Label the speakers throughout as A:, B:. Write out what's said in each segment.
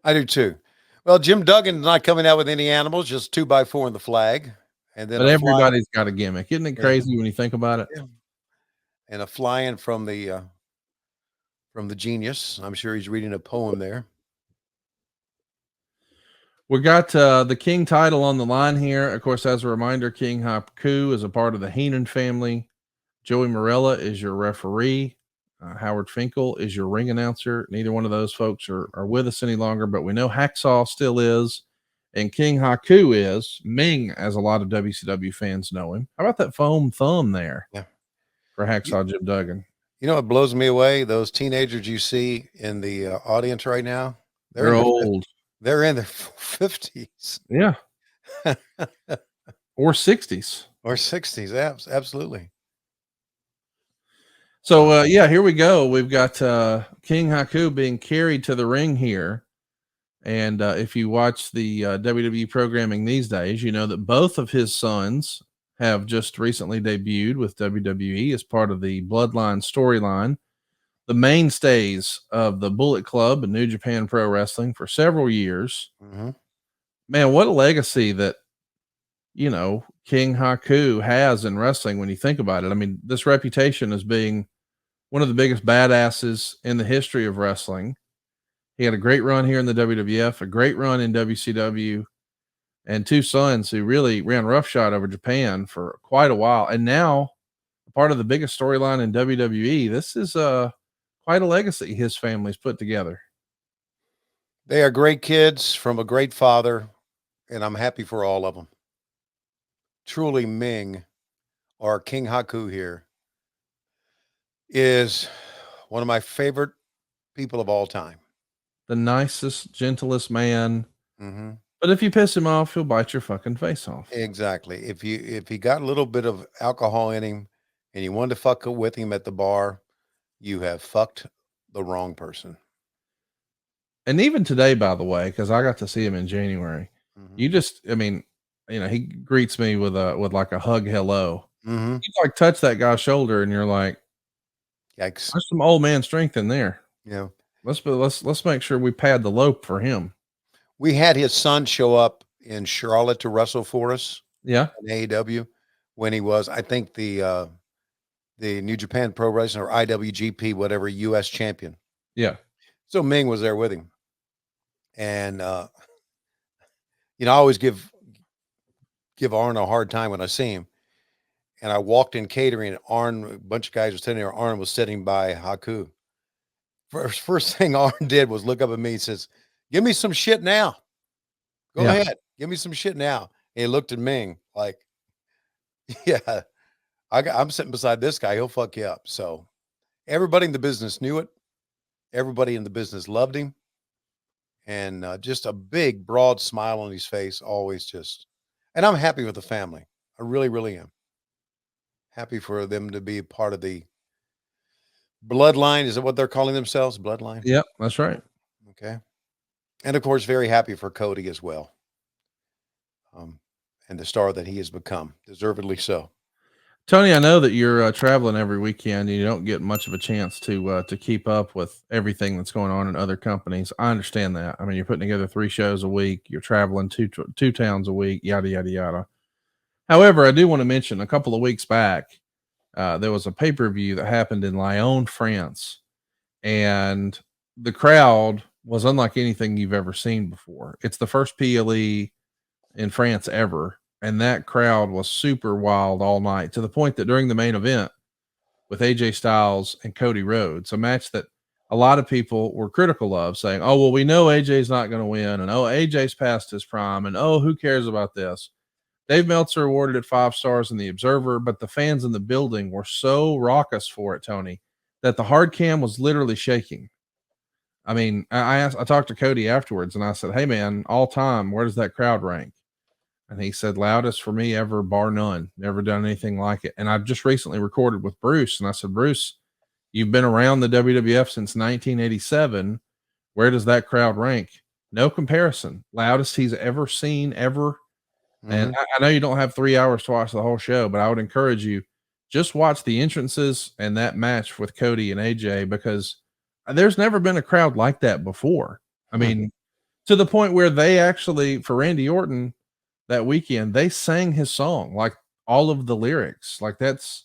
A: I do too. Well, Jim Duggan's not coming out with any animals, just 2x4 in the flag, and then
B: But
A: a fly.
B: everybody's got a gimmick. Isn't it
A: Yeah,
B: crazy when you think about it?
A: yeah. And a flying from the genius. I'm sure he's reading a poem there.
B: We got the King title on the line here. Of course, as a reminder, King Haku is a part of the Heenan family. Joey Morella is your referee. Howard Finkel is your ring announcer. Neither one of those folks are with us any longer, but we know Hacksaw still is, and King Haku is Ming, as a lot of WCW fans know him. How about that foam thumb there
A: Yeah.
B: for
A: You,
B: Hacksaw Jim Duggan?
A: you know what blows me away? Those teenagers you see in the audience right now, they're
B: They're
A: in their
B: old.
A: they're in their 50s
B: Yeah. Or 60s.
A: or 60s. Absolutely.
B: So yeah, here we go. We've got King Haku being carried to the ring here. And if you watch the WWE programming these days, you know that both of his sons have just recently debuted with WWE as part of the Bloodline storyline. The mainstays of the Bullet Club and New Japan Pro Wrestling for several years.
A: Mm-hmm.
B: Man, what a legacy that, you know, King Haku has in wrestling when you think about it. I mean, this reputation as being one of the biggest badasses in the history of wrestling. He had a great run here in the WWF, a great run in WCW, and two sons who really ran roughshod over Japan for quite a while. And now, part of the biggest storyline in WWE. This is quite a legacy his family's put together.
A: They are great kids from a great father, and I'm happy for all of them. Truly, Ming, or King Haku here, is one of my favorite people of all time.
B: The nicest, gentlest man.
A: Mm-hmm.
B: But if you piss him off, he'll bite your fucking face off.
A: Exactly. If he got a little bit of alcohol in him and you wanted to fuck with him at the bar, you have fucked the wrong person.
B: And even today, by the way, because I got to see him in January, you just, I mean, you know, he greets me with like a hug, hello.
A: Mm-hmm.
B: You like touch that guy's shoulder, and you're like,
A: Yikes.
B: there's some old man strength in there.
A: Yeah.
B: Let's make sure we pad the lope for him.
A: We had his son show up in Charlotte to wrestle for us.
B: Yeah.
A: In AEW when he was, I think, the New Japan Pro Wrestling or IWGP, whatever, US champion.
B: Yeah.
A: So Ming was there with him. And you know, I always give Arn a hard time when I see him. And I walked in catering, and Arn, a bunch of guys were sitting there. Arn was sitting by Haku. First thing Arn did was look up at me and says, "Give me some shit now. Go ahead. Give me some shit now." And he looked at Ming like, "Yeah, I'm sitting beside this guy. He'll fuck you up." So everybody in the business knew it. Everybody in the business loved him. And just a big, broad smile on his face, always just. And I'm happy with the family. I really, really am. Happy for them to be part of the bloodline. Is that what they're calling themselves? Bloodline?
B: Yep, that's right.
A: Okay. And of course, very happy for Cody as well. And the star that he has become, deservedly so.
B: Tony, I know that you're traveling every weekend and you don't get much of a chance to keep up with everything that's going on in other companies. I understand that. I mean, you're putting together 3 shows a week, you're traveling two towns a week, yada, yada, yada. However, I do want to mention a couple of weeks back, there was a pay-per-view that happened in Lyon, France, and the crowd was unlike anything you've ever seen before. It's the first PLE in France ever. And that crowd was super wild all night, to the point that during the main event with AJ Styles and Cody Rhodes, a match that a lot of people were critical of, saying, "Oh, well, we know AJ's not going to win, and oh, AJ's past his prime, and oh, who cares about this?" Dave Meltzer awarded it 5 stars in the Observer, but the fans in the building were so raucous for it, Tony, that the hard cam was literally shaking. I mean, I talked to Cody afterwards, and I said, "Hey, man, all time, where does that crowd rank?" And he said, "Loudest for me ever, bar none. Never done anything like it." And I've just recently recorded with Bruce, and I said, "Bruce, you've been around the WWF since 1987. Where does that crowd rank?" No comparison. Loudest he's ever seen, ever. Mm-hmm. And I know you don't have 3 hours to watch the whole show, but I would encourage you, just watch the entrances and that match with Cody and AJ, because there's never been a crowd like that before. I mean, to the point where they actually, for Randy Orton that weekend, they sang his song, like all of the lyrics. Like it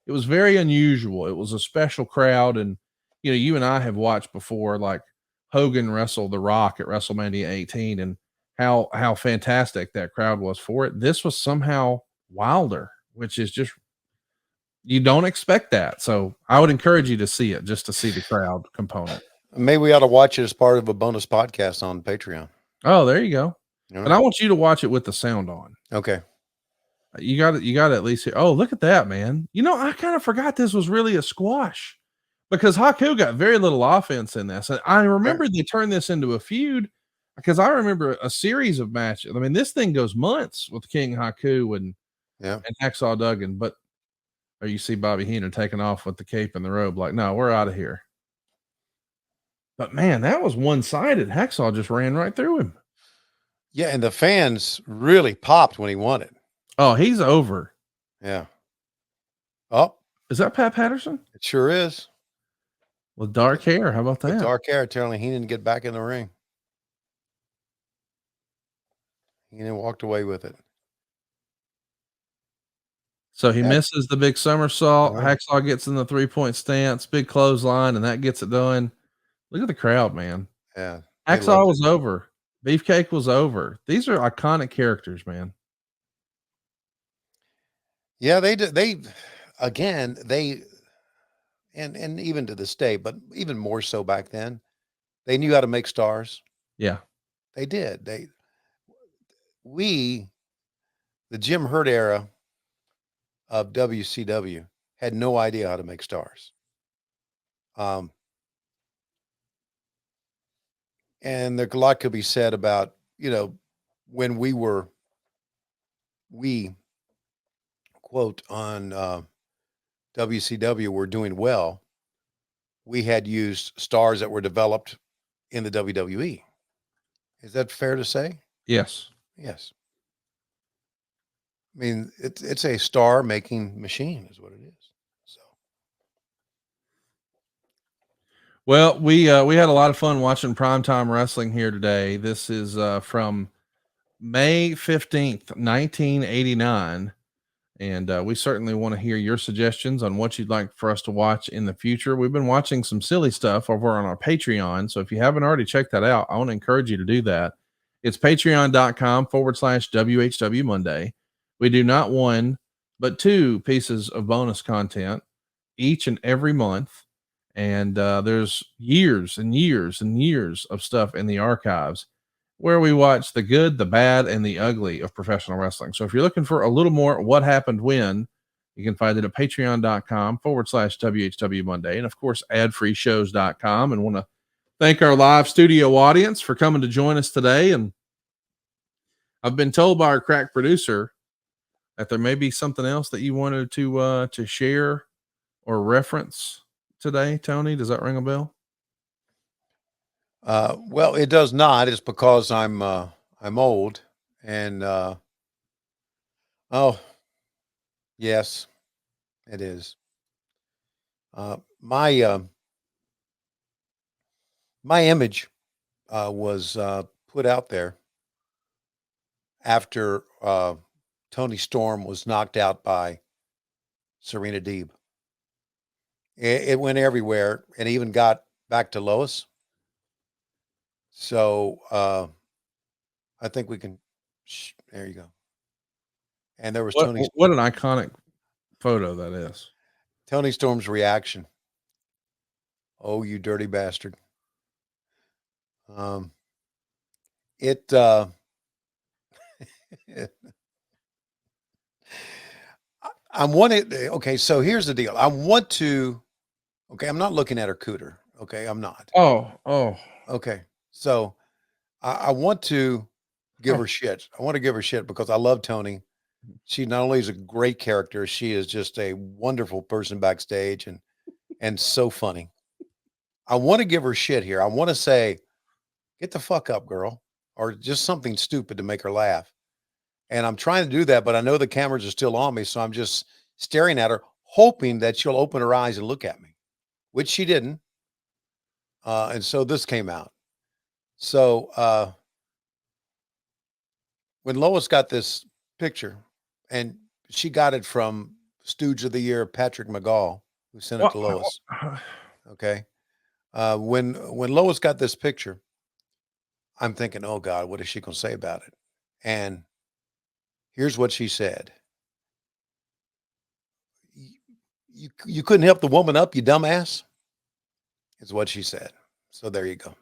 B: was very unusual. It was a special crowd. And, you and I have watched before, like Hogan wrestle The Rock at WrestleMania 18 and how fantastic that crowd was for it. This was somehow wilder, which is just, you don't expect that. So I would encourage you to see it just to see the crowd component.
A: Maybe we ought to watch it as part of a bonus podcast on Patreon.
B: Oh, there you go.
A: You know?
B: But I want you to watch it with the sound on.
A: Okay.
B: You got to at least hear. Oh, look at that, man. I kind of forgot this was really a squash because Haku got very little offense in this. And I remember they turned this into a feud because I remember a series of matches. I mean, this thing goes months with King Haku and Hacksaw Duggan, but you see Bobby Heenan taking off with the cape and the robe, like, no, we're out of here. But man, that was one-sided. Hacksaw just ran right through him.
A: Yeah, and the fans really popped when he won it.
B: Oh, he's over.
A: Yeah. Oh,
B: is that Pat Patterson?
A: It sure is.
B: With dark hair. How about that?
A: With dark hair, telling Heenan to get back in the ring. Heenan walked away with it.
B: So he misses the big somersault. Hacksaw gets in the 3-point stance, big clothesline, and that gets it done. Look at the crowd, man.
A: Yeah.
B: Hacksaw was over. Beefcake was over. These are iconic characters, man.
A: Yeah, they and even to this day, but even more so back then, they knew how to make stars.
B: Yeah.
A: They did. The Jim Hurt era of WCW had no idea how to make stars. And a lot could be said about, when we quote on WCW were doing well, we had used stars that were developed in the WWE. Is that fair to say?
B: Yes.
A: Yes. I mean, it's a star making machine is what it is. So.
B: Well, we had a lot of fun watching primetime wrestling here today. This is from May 15th, 1989. And we certainly want to hear your suggestions on what you'd like for us to watch in the future. We've been watching some silly stuff over on our Patreon. So if you haven't already checked that out, I want to encourage you to do that. It's patreon.com/WHW Monday. We do not one, but 2 pieces of bonus content each and every month. And there's years and years and years of stuff in the archives where we watch the good, the bad, and the ugly of professional wrestling. So if you're looking for a little more what happened when, you can find it at patreon.com/WHW Monday. And of course, adfreeshows.com. And want to thank our live studio audience for coming to join us today. And I've been told by our crack producer that there may be something else that you wanted to share or reference today. Tony, does that ring a bell?
A: Well, it does not. It's because I'm old, and oh, yes, it is. My image was put out there after Toni Storm was knocked out by Serena Deeb. It went everywhere, and even got back to Lois. So I think we can. There you go. And there was
B: what an iconic photo that is.
A: Toni Storm's reaction. Oh, you dirty bastard. I'm wanting. Okay, so here's the deal. I'm not looking at her cooter. Okay, I'm not.
B: Oh.
A: Okay, so I want to give her shit. I want to give her shit because I love Toni. She not only is a great character, she is just a wonderful person backstage and so funny. I want to give her shit here. I want to say, get the fuck up, girl, or just something stupid to make her laugh. And I'm trying to do that, but I know the cameras are still on me, so I'm just staring at her, hoping that she'll open her eyes and look at me, which she didn't. And so this came out. So when Lois got this picture, and she got it from Stooge of the Year, Patrick McGall, who sent it to Lois. Okay. When Lois got this picture, I'm thinking, oh God, what is she going to say about it? And here's what she said. You couldn't help the woman up, you dumbass, is what she said. So there you go.